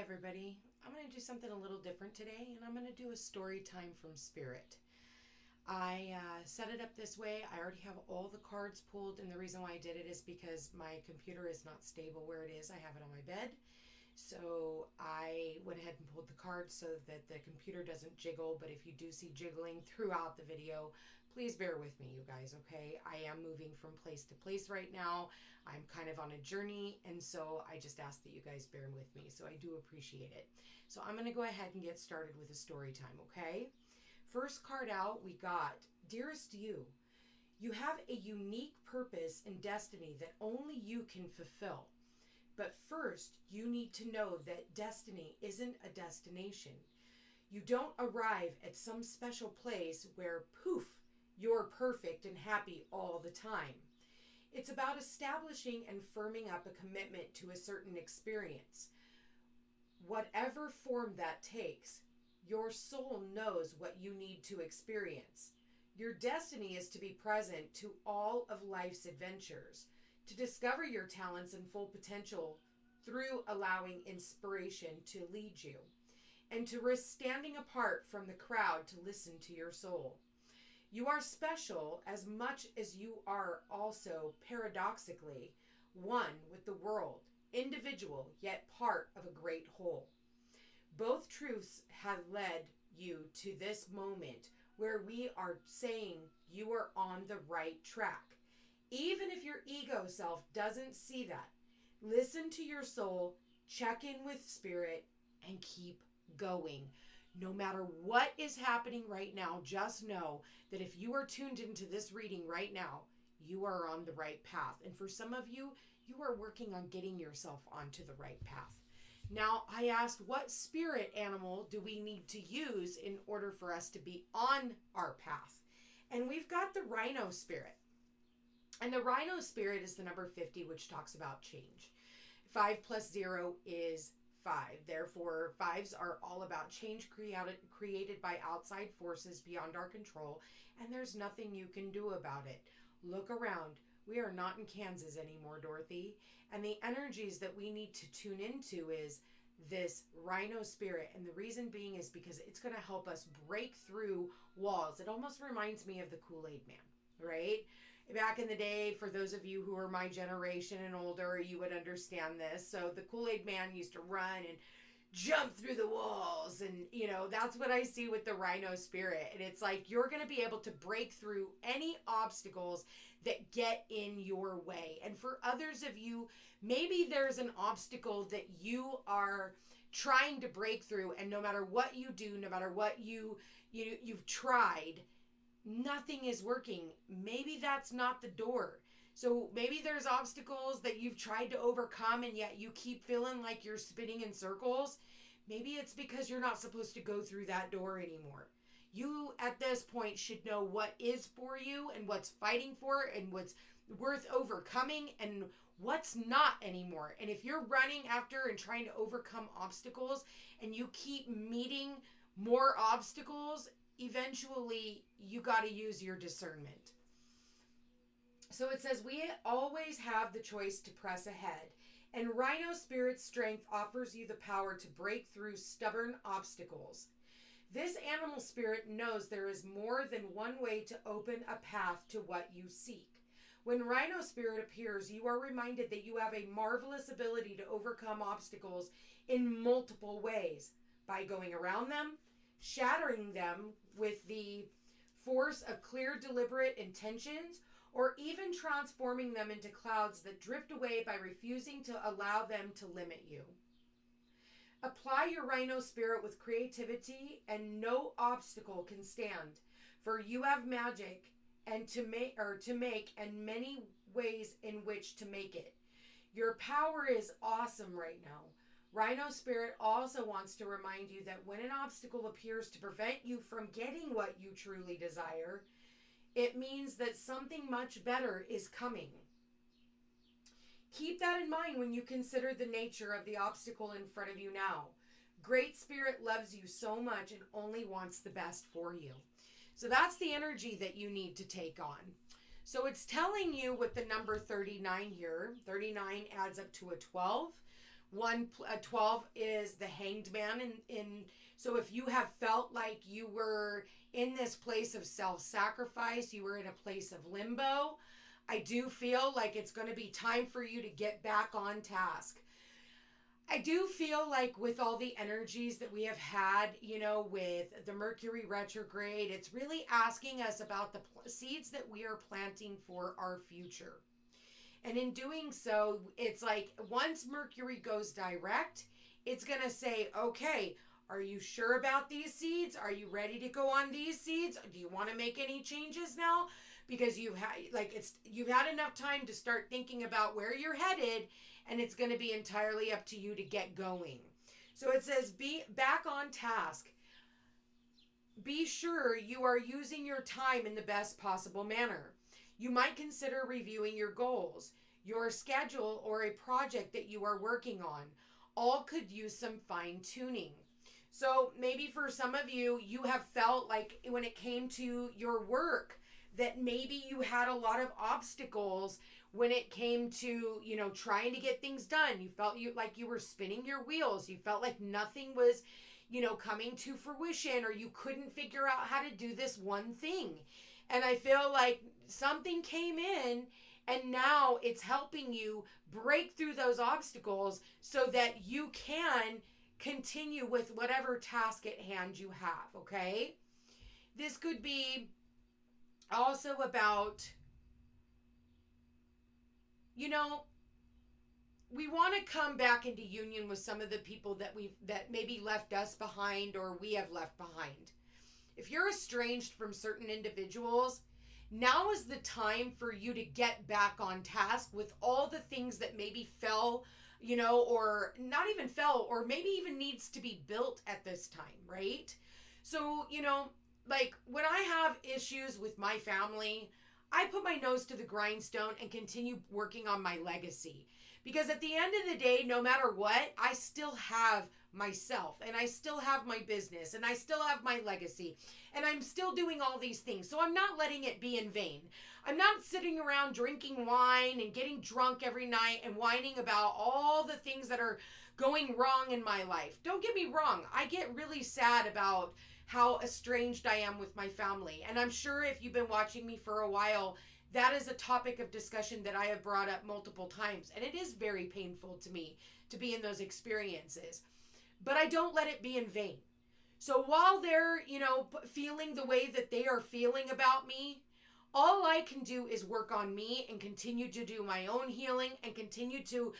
everybody. I'm going to do something a little different today, and I'm going to do a story time from Spirit. I set it up this way. I already have all the cards pulled, and the reason why I did it is because my computer is not stable where it is. I have it on my bed. So I went ahead and pulled the cards so that the computer doesn't jiggle, but if you do see jiggling throughout the video, please bear with me, you guys, okay? I am moving from place to place right now. I'm kind of on a journey, and so I just ask that you guys bear with me, so I do appreciate it. So I'm going to go ahead and get started with a story time, okay? First card out, we got, Dearest You, you have a unique purpose and destiny that only you can fulfill. But first, you need to know that destiny isn't a destination. You don't arrive at some special place where, poof, you're perfect and happy all the time. It's about establishing and firming up a commitment to a certain experience. Whatever form that takes, your soul knows what you need to experience. Your destiny is to be present to all of life's adventures, to discover your talents and full potential through allowing inspiration to lead you, and to risk standing apart from the crowd to listen to your soul. You are special as much as you are also, paradoxically, one with the world, individual yet part of a great whole. Both truths have led you to this moment where we are saying you are on the right track. Even if your ego self doesn't see that, listen to your soul, check in with spirit, and keep going. No matter what is happening right now, just know that if you are tuned into this reading right now, you are on the right path. And for some of you, you are working on getting yourself onto the right path. Now, I asked, what spirit animal do we need to use in order for us to be on our path? And we've got the rhino spirit. And the rhino spirit is the number 50, which talks about change. 5 plus 0 is 5. Therefore, 5s are all about change created by outside forces beyond our control, and there's nothing you can do about it. Look around. We are not in Kansas anymore, Dorothy. And the energies that we need to tune into is this rhino spirit. And the reason being is because it's going to help us break through walls. It almost reminds me of the Kool-Aid Man, right? Back in the day, for those of you who are my generation and older, you would understand this. So the Kool-Aid Man used to run and jump through the walls. And, that's what I see with the rhino spirit. And it's like you're going to be able to break through any obstacles that get in your way. And for others of you, maybe there's an obstacle that you are trying to break through. And no matter what you do, no matter what you've tried, nothing is working. Maybe that's not the door. So maybe there's obstacles that you've tried to overcome and yet you keep feeling like you're spinning in circles. Maybe it's because you're not supposed to go through that door anymore. You at this point should know what is for you and what's fighting for and what's worth overcoming and what's not anymore. And if you're running after and trying to overcome obstacles and you keep meeting more obstacles, eventually you got to use your discernment. So it says, we always have the choice to press ahead, and rhino spirit strength offers you the power to break through stubborn obstacles. This animal spirit knows there is more than one way to open a path to what you seek. When rhino spirit appears, you are reminded that you have a marvelous ability to overcome obstacles in multiple ways, by going around them, shattering them with the force of clear, deliberate intentions, or even transforming them into clouds that drift away by refusing to allow them to limit you. Apply your rhino spirit with creativity, and no obstacle can stand, for you have magic and to make and many ways in which to make it. Your power is awesome right now. Rhino spirit also wants to remind you that when an obstacle appears to prevent you from getting what you truly desire, it means that something much better is coming. Keep that in mind when you consider the nature of the obstacle in front of you now. Great Spirit loves you so much and only wants the best for you. So that's the energy that you need to take on. So it's telling you with the number 39 here, 39 adds up to a 12, 12 is the Hanged Man. So if you have felt like you were in this place of self-sacrifice, you were in a place of limbo, I do feel like it's going to be time for you to get back on task. I do feel like with all the energies that we have had, with the Mercury retrograde, it's really asking us about the seeds that we are planting for our future. And in doing so, it's like once Mercury goes direct, it's going to say, okay, are you sure about these seeds? Are you ready to go on these seeds? Do you want to make any changes now? Because you've had enough time to start thinking about where you're headed, and it's going to be entirely up to you to get going. So it says, be back on task. Be sure you are using your time in the best possible manner. You might consider reviewing your goals, your schedule, or a project that you are working on. All could use some fine-tuning. So maybe for some of you, you have felt like when it came to your work, that maybe you had a lot of obstacles when it came to, trying to get things done. You felt like you were spinning your wheels. You felt like nothing was, coming to fruition, or you couldn't figure out how to do this one thing. And I feel like something came in, and now it's helping you break through those obstacles so that you can continue with whatever task at hand you have, okay? This could be also about, we want to come back into union with some of the people that maybe left us behind, or we have left behind. If you're estranged from certain individuals, now is the time for you to get back on task with all the things that maybe fell, or not even fell, or maybe even needs to be built at this time, right? So, like when I have issues with my family, I put my nose to the grindstone and continue working on my legacy. Because at the end of the day, no matter what, I still have myself, and I still have my business, and I still have my legacy, and I'm still doing all these things. So I'm not letting it be in vain. I'm not sitting around drinking wine and getting drunk every night and whining about all the things that are going wrong in my life. Don't get me wrong. I get really sad about how estranged I am with my family. And I'm sure if you've been watching me for a while, that is a topic of discussion that I have brought up multiple times. And it is very painful to me to be in those experiences. But I don't let it be in vain. So while they're, feeling the way that they are feeling about me, all I can do is work on me and continue to do my own healing and continue to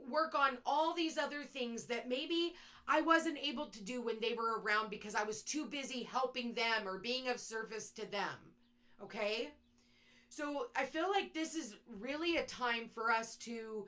work on all these other things that maybe I wasn't able to do when they were around because I was too busy helping them or being of service to them. Okay? So I feel like this is really a time for us to,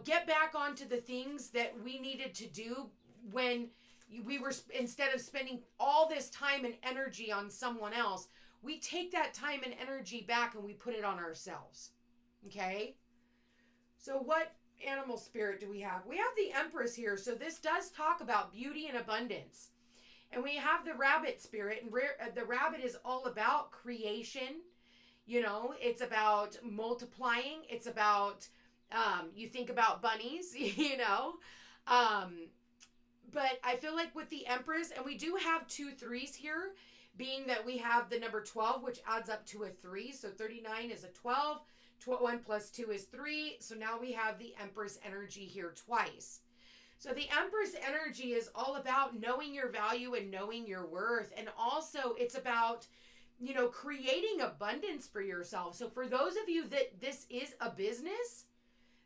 get back onto the things that we needed to do when we were, instead of spending all this time and energy on someone else, we take that time and energy back and we put it on ourselves. Okay? So what animal spirit do we have? We have the Empress here. So this does talk about beauty and abundance. And we have the rabbit spirit. And the rabbit is all about creation. It's about multiplying. It's about, you think about bunnies, But I feel like with the Empress, and we do have 2 3s here, being that we have the number 12, which adds up to a 3. So 39 is a 12. 1 plus 2 is 3. So now we have the Empress energy here twice. So the Empress energy is all about knowing your value and knowing your worth. And also it's about, creating abundance for yourself. So for those of you that this is a business,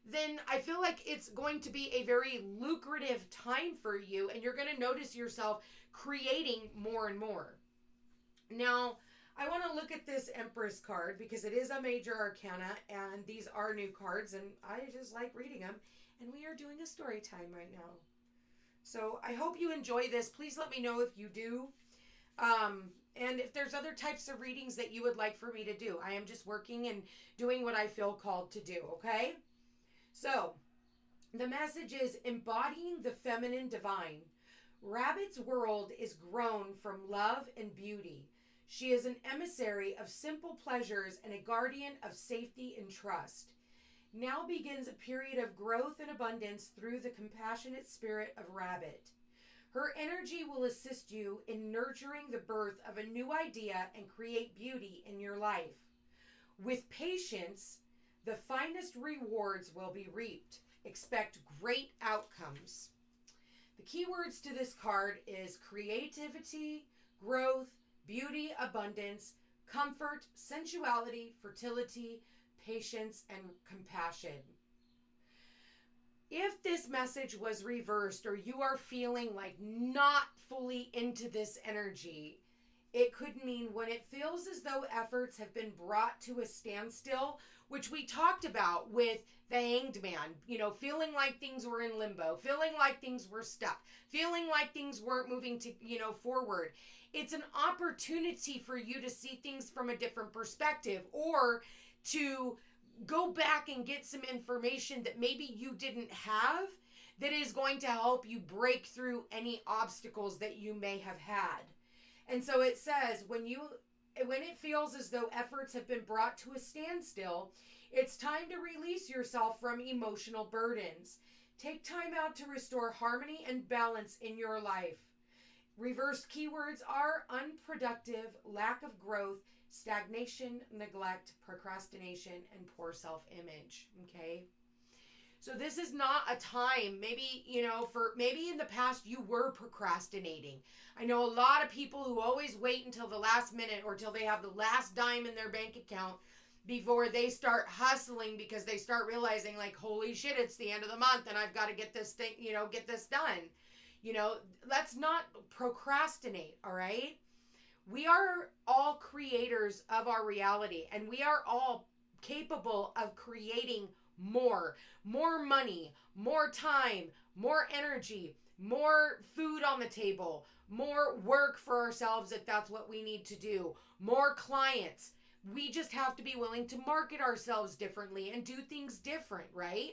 then I feel like it's going to be a very lucrative time for you. And you're going to notice yourself creating more and more. Now, I want to look at this Empress card because it is a major arcana and these are new cards and I just like reading them. And we are doing a story time right now. So I hope you enjoy this. Please let me know if you do. And if there's other types of readings that you would like for me to do. I am just working and doing what I feel called to do, okay? So, the message is embodying the feminine divine. Rabbit's world is grown from love and beauty. She is an emissary of simple pleasures and a guardian of safety and trust. Now begins a period of growth and abundance through the compassionate spirit of Rabbit. Her energy will assist you in nurturing the birth of a new idea and create beauty in your life. With patience, the finest rewards will be reaped. Expect great outcomes. The keywords to this card is creativity, growth, beauty, abundance, comfort, sensuality, fertility, patience, and compassion. If this message was reversed or you are feeling like not fully into this energy, it could mean when it feels as though efforts have been brought to a standstill, which we talked about with the Hanged Man, feeling like things were in limbo, feeling like things were stuck, feeling like things weren't moving to, forward. It's an opportunity for you to see things from a different perspective, or to go back and get some information that maybe you didn't have that is going to help you break through any obstacles that you may have had. And so it says, when it feels as though efforts have been brought to a standstill, it's time to release yourself from emotional burdens. Take time out to restore harmony and balance in your life. Reversed keywords are unproductive, lack of growth, stagnation, neglect, procrastination, and poor self-image. Okay? So this is not a time, maybe in the past you were procrastinating. I know a lot of people who always wait until the last minute or till they have the last dime in their bank account before they start hustling, because they start realizing like, holy shit, it's the end of the month and I've got to get this thing, get this done. Let's not procrastinate, all right? We are all creators of our reality, and we are all capable of creating more money, more time, more energy, more food on the table, more work for ourselves if that's what we need to do, more clients. We just have to be willing to market ourselves differently and do things different, right?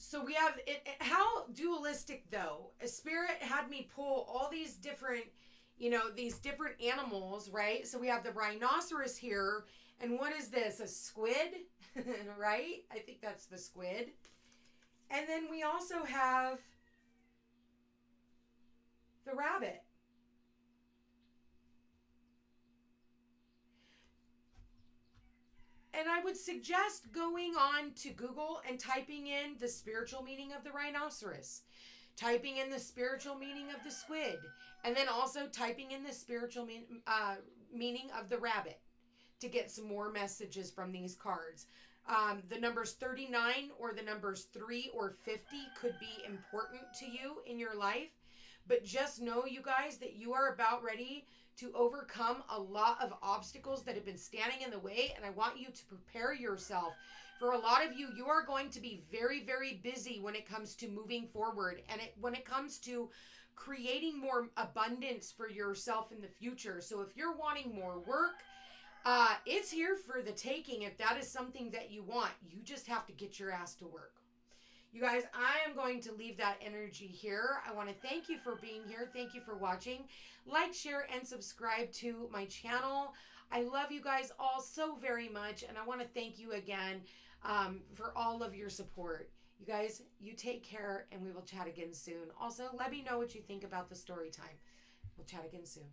So we have it. How dualistic though? A spirit had me pull all these different, these different animals, right? So we have the rhinoceros here. And what is this? A squid, right? I think that's the squid. And then we also have the rabbit. And I would suggest going on to Google and typing in the spiritual meaning of the rhinoceros, typing in the spiritual meaning of the squid, and then also typing in the spiritual meaning of the rabbit to get some more messages from these cards. The numbers 39 or the numbers 3 or 50 could be important to you in your life. But just know, you guys, that you are about ready to overcome a lot of obstacles that have been standing in the way. And I want you to prepare yourself. For a lot of you, you are going to be very, very busy when it comes to moving forward. And when it comes to creating more abundance for yourself in the future. So if you're wanting more work, it's here for the taking. If that is something that you want, you just have to get your ass to work. You guys, I am going to leave that energy here. I want to thank you for being here. Thank you for watching. Like, share, and subscribe to my channel. I love you guys all so very much, and I want to thank you again for all of your support. You guys, you take care, and we will chat again soon. Also, let me know what you think about the story time. We'll chat again soon.